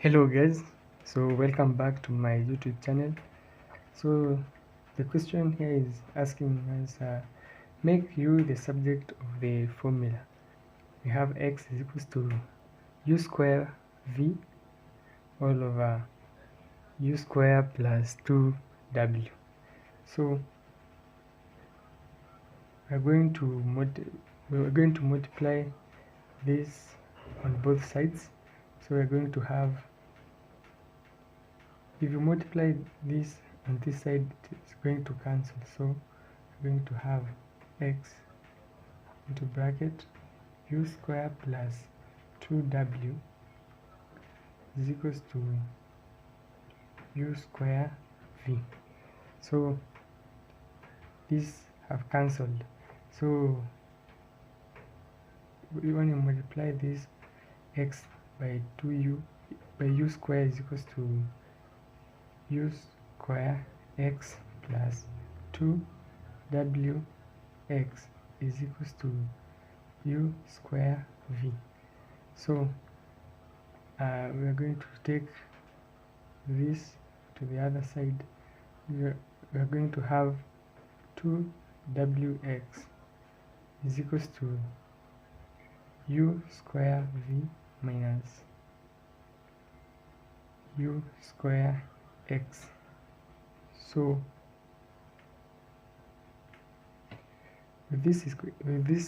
Hello guys, so welcome back to my YouTube channel. So the question here is asking us make u the subject of the formula. We have x is equals to u square v all over u square plus 2w. So we're going to multiply this on both sides. So we're going to have, if you multiply this on this side, it's going to cancel. So we're going to have x into bracket u square plus 2w is equals to u square v. So these have cancelled. So we want to multiply this x by u square is equals to u square x plus 2w x is equals to u square v. So we are going to take this to the other side. We are going to have 2wx is equals to u square v minus u square x. So with this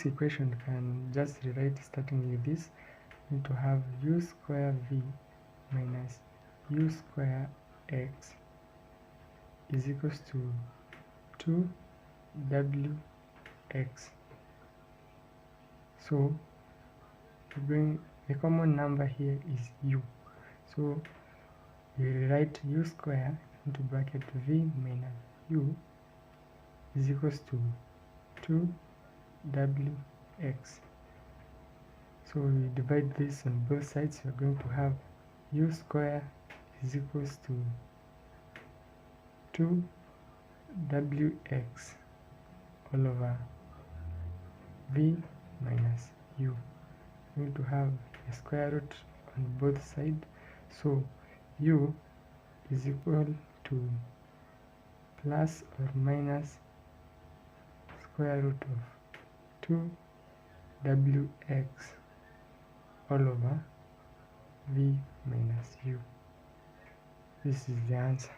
equation, you can just rewrite starting with this. We need to have u square v minus u square x is equals to 2wx. So the common number here is u. So we write u square into bracket v minus u is equals to 2wx. So we divide this on both sides. We're going to have u square is equals to 2wx all over v minus u. We need to have a square root on both sides. So u is equal to plus or minus square root of 2wx all over v minus u. This is the answer.